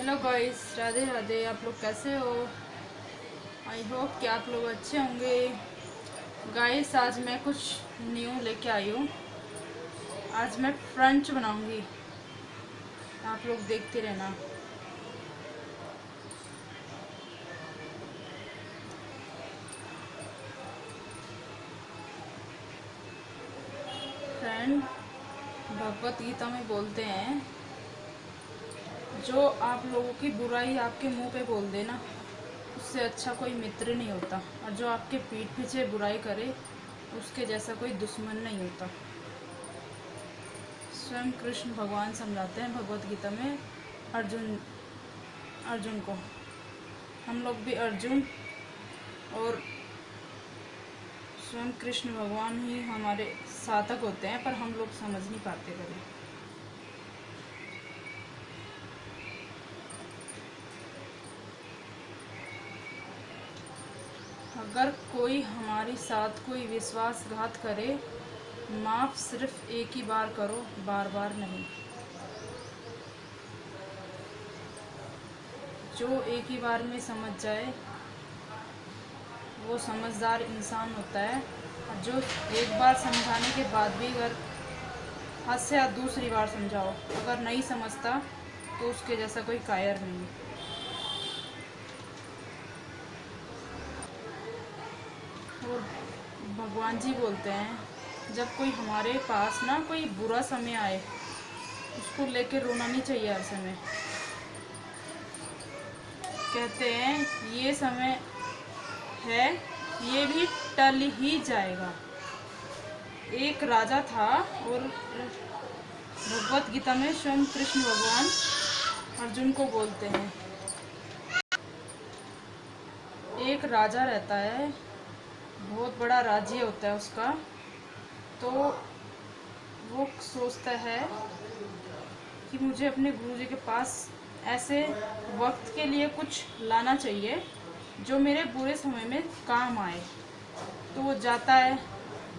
Hello guys, Radhe Radhe. आप लोग कैसे हो? आई होप कि आप लोग अच्छे होंगे। गाइस, आज मैं कुछ न्यू लेके आई हूँ। आज मैं फ्रेंच बनाऊंगी, आप लोग देखते रहना। फ्रेंड भगवत गीता में बोलते हैं, जो आप लोगों की बुराई आपके मुंह पे बोल देना, उससे अच्छा कोई मित्र नहीं होता, और जो आपके पीठ पीछे बुराई करे उसके जैसा कोई दुश्मन नहीं होता। स्वयं कृष्ण भगवान समझाते हैं भगवत गीता में अर्जुन को। हम लोग भी अर्जुन और स्वयं कृष्ण भगवान ही हमारे साधक होते हैं, पर हम लोग समझ नहीं पाते कभी। अगर कोई हमारे साथ कोई विश्वासघात करे, माफ़ सिर्फ एक ही बार करो, बार बार नहीं। जो एक ही बार में समझ जाए वो समझदार इंसान होता है, और जो एक बार समझाने के बाद भी अगर हद से हद दूसरी बार समझाओ, अगर नहीं समझता तो उसके जैसा कोई कायर नहीं। और भगवान जी बोलते हैं, जब कोई हमारे पास ना कोई बुरा समय आए, उसको लेके रोना नहीं चाहिए हर समय। कहते हैं ये समय है, ये भी टल ही जाएगा। एक राजा था, और भगवत गीता में स्वयं कृष्ण भगवान अर्जुन को बोलते हैं, एक राजा रहता है, बहुत बड़ा राज्य होता है उसका। तो वो सोचता है कि मुझे अपने गुरुजी के पास ऐसे वक्त के लिए कुछ लाना चाहिए जो मेरे बुरे समय में काम आए। तो वो जाता है,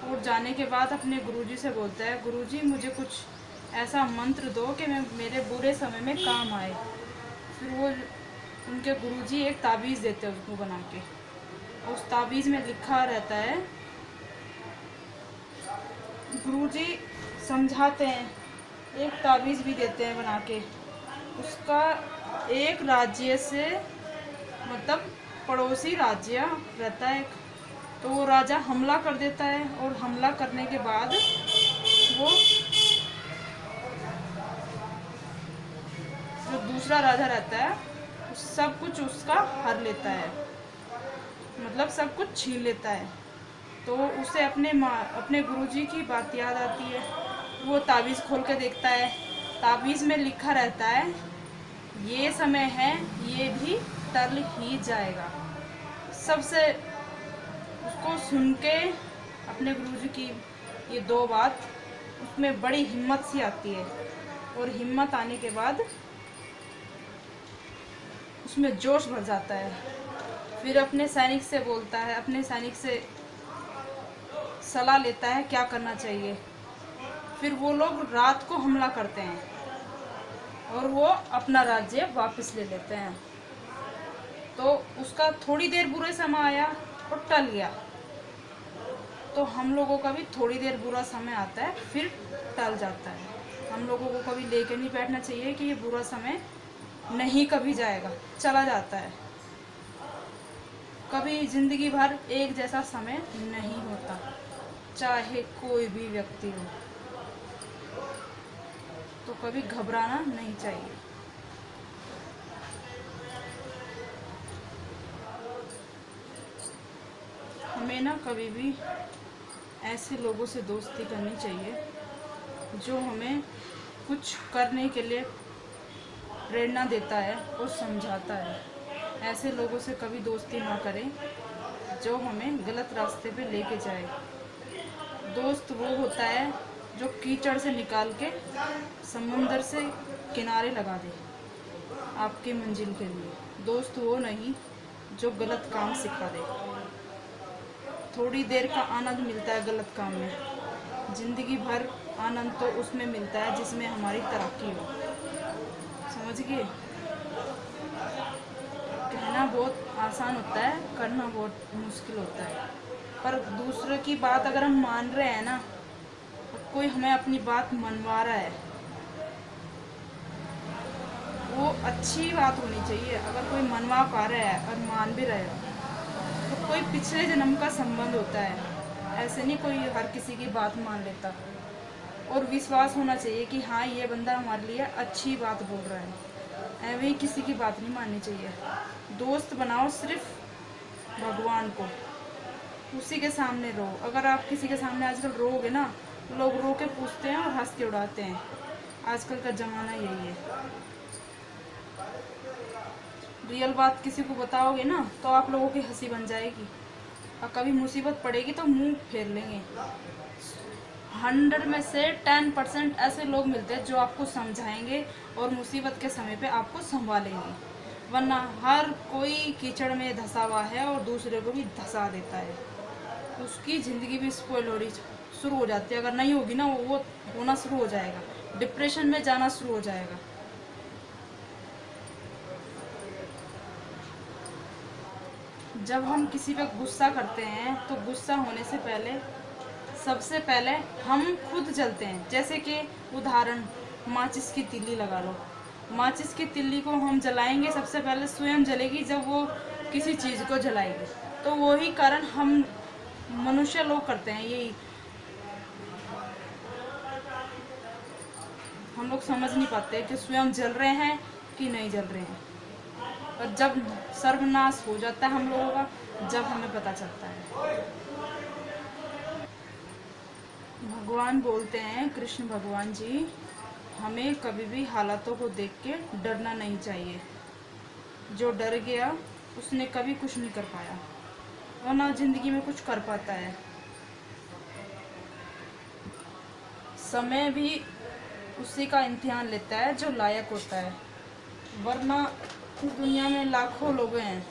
और जाने के बाद अपने गुरुजी से बोलता है, गुरुजी मुझे कुछ ऐसा मंत्र दो कि मैं मेरे बुरे समय में काम आए। फिर वो उनके गुरुजी एक ताबीज़ देते हैं उसको बना के। उस ताबीज़ में लिखा रहता है, गुरुजी समझाते हैं, एक ताबीज़ भी देते हैं बना के। उसका एक राज्य से मतलब पड़ोसी राज्य रहता है, तो वो राजा हमला कर देता है, और हमला करने के बाद वो जो दूसरा राजा रहता है सब कुछ उसका हर लेता है, मतलब सब कुछ छीन लेता है। तो उसे अपने गुरुजी की बात याद आती है। वो ताबीज़ खोल के देखता है, ताबीज़ में लिखा रहता है, ये समय है, ये भी टल ही जाएगा। सबसे उसको सुन के अपने गुरुजी की ये दो बात, उसमें बड़ी हिम्मत सी आती है, और हिम्मत आने के बाद उसमें जोश भर जाता है। फिर अपने सैनिक से बोलता है, अपने सैनिक से सलाह लेता है क्या करना चाहिए। फिर वो लोग रात को हमला करते हैं, और वो अपना राज्य वापस ले लेते हैं। तो उसका थोड़ी देर बुरे समय आया और टल गया। तो हम लोगों का भी थोड़ी देर बुरा समय आता है, फिर टल जाता है। हम लोगों को कभी लेके नहीं बैठना चाहिए कि ये बुरा समय नहीं कभी जाएगा, चला जाता है। कभी ज़िंदगी भर एक जैसा समय नहीं होता, चाहे कोई भी व्यक्ति हो। तो कभी घबराना नहीं चाहिए। हमें ना कभी भी ऐसे लोगों से दोस्ती करनी चाहिए जो हमें कुछ करने के लिए प्रेरणा देता है और समझाता है। ऐसे लोगों से कभी दोस्ती ना करें जो हमें गलत रास्ते पे लेके जाए। दोस्त वो होता है जो कीचड़ से निकाल के समुंदर से किनारे लगा दे आपकी मंजिल के लिए। दोस्त वो नहीं जो गलत काम सिखा दे। थोड़ी देर का आनंद मिलता है गलत काम में, ज़िंदगी भर आनंद तो उसमें मिलता है जिसमें हमारी तरक्की हो। समझ गए? कहना बहुत आसान होता है, करना बहुत मुश्किल होता है। पर दूसरे की बात अगर हम मान रहे हैं ना, कोई हमें अपनी बात मनवा रहा है, वो अच्छी बात होनी चाहिए। अगर कोई मनवा पा रहा है और मान भी रहे हो तो कोई पिछले जन्म का संबंध होता है, ऐसे नहीं कोई हर किसी की बात मान लेता। और विश्वास होना चाहिए कि हाँ ये बंदा हमारे लिए अच्छी बात बोल रहा है, ऐਵੇਂ ही किसी की बात नहीं माननी चाहिए। दोस्त बनाओ सिर्फ भगवान को, उसी के सामने रहो। अगर आप किसी के सामने आजकल रोओगे ना, लोग रो के पूछते हैं और हंस के उड़ाते हैं। आजकल का ज़माना यही है। रियल बात किसी को बताओगे ना तो आप लोगों की हंसी बन जाएगी, और कभी मुसीबत पड़ेगी तो मुंह फेर लेंगे। 100 में से 10% ऐसे लोग मिलते हैं जो आपको समझाएंगे और मुसीबत के समय पे आपको संभालेंगे, वरना हर कोई कीचड़ में धंसा हुआ है और दूसरे को भी धंसा देता है। उसकी ज़िंदगी भी स्पॉइल हो रही शुरू हो जाती है। अगर नहीं होगी ना, वो होना शुरू हो जाएगा, डिप्रेशन में जाना शुरू हो जाएगा। जब हम किसी पे गुस्सा करते हैं तो गुस्सा होने से पहले सबसे पहले हम खुद जलते हैं। जैसे कि उदाहरण, माचिस की तिल्ली लगा लो। माचिस की तिल्ली को हम जलाएंगे, सबसे पहले स्वयं जलेगी जब वो किसी चीज़ को जलाएगी। तो वही कारण हम मनुष्य लोग करते हैं यही। हम लोग समझ नहीं पाते कि स्वयं जल रहे हैं कि नहीं जल रहे हैं। और जब सर्वनाश हो जाता है हम लोगों का, जब हमें पता चलता है। भगवान बोलते हैं, कृष्ण भगवान जी, हमें कभी भी हालातों को देख के डरना नहीं चाहिए। जो डर गया उसने कभी कुछ नहीं कर पाया, और ना जिंदगी में कुछ कर पाता है। समय भी उसी का इम्तिहान लेता है जो लायक होता है, वरना इस दुनिया में लाखों लोग हैं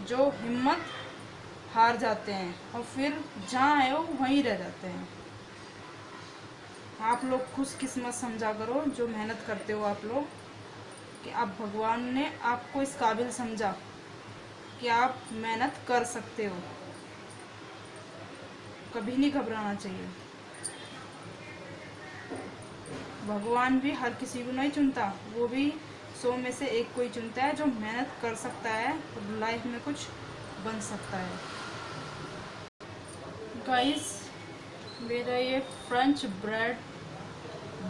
जो हिम्मत हार जाते हैं और फिर जहाँ है वो वहीं रह जाते हैं। आप लोग खुशकिस्मत समझा करो जो मेहनत करते हो आप लोग, कि आप भगवान ने आपको इस काबिल समझा कि आप मेहनत कर सकते हो। कभी नहीं घबराना चाहिए। भगवान भी हर किसी को नहीं चुनता, वो भी 100 में से एक कोई चुनता है जो मेहनत कर सकता है और लाइफ में कुछ बन सकता है। गाइस, मेरा ये फ्रेंच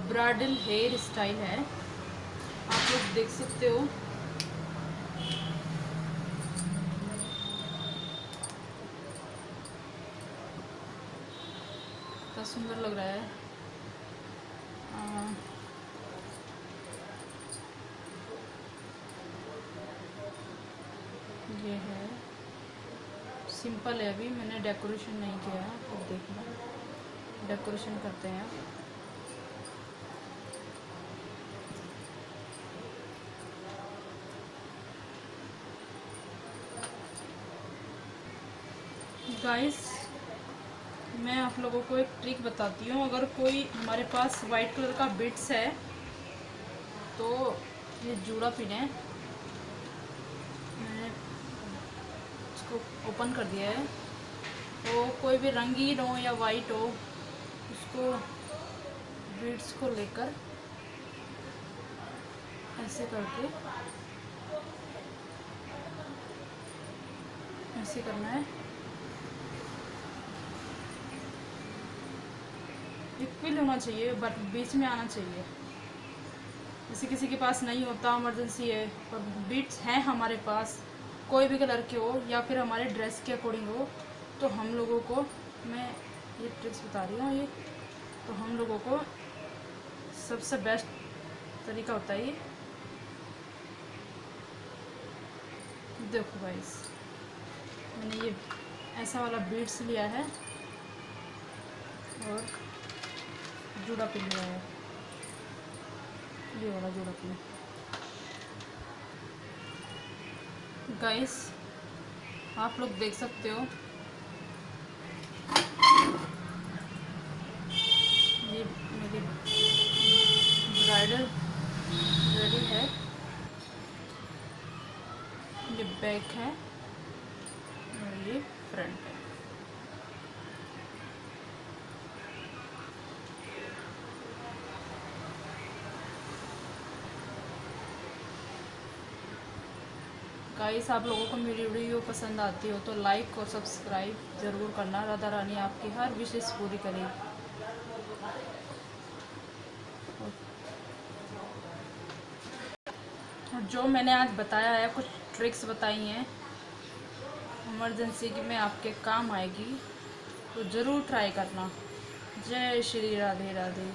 ब्राइडल हेयर स्टाइल है, आप लोग देख सकते हो। कितना सुंदर लग रहा है। ये है, सिंपल है, अभी मैंने डेकोरेशन नहीं किया है। अब देखना, डेकोरेशन करते हैं। गाइस, मैं आप लोगों को एक ट्रिक बताती हूँ। अगर कोई हमारे पास वाइट कलर का बिट्स है तो ये जूड़ा पिन है, मैंने इसको ओपन कर दिया है। तो कोई भी रंगीन हो या वाइट हो, उसको बीड्स को लेकर ऐसे करके ऐसे करना है। इक्वल होना चाहिए, बट बीच में आना चाहिए। जैसे किसी के पास नहीं होता, इमरजेंसी है, और बीट्स हैं हमारे पास, कोई भी कलर के हो या फिर हमारे ड्रेस के अकॉर्डिंग हो, तो हम लोगों को, मैं ये ट्रिक्स बता रही हूँ ये, तो हम लोगों को सबसे बेस्ट तरीका होता है ये। देखो गाइस, मैंने ये ऐसा वाला बीड्स लिया है और जूड़ा पिन लिया है, ये वाला जूड़ा पिन। गाइस, आप लोग देख सकते हो, ये मेरी ब्राइडल रेडी है। बैक है और ये फ्रंट है। गाइस, आप लोगों को मेरी वीडियो पसंद आती हो तो लाइक और सब्सक्राइब ज़रूर करना। राधा रानी आपकी हर विशेष पूरी करेगी। और जो मैंने आज बताया है, कुछ ट्रिक्स बताई हैं इमरजेंसी की में आपके काम आएगी, तो ज़रूर ट्राई करना। जय श्री राधे राधे।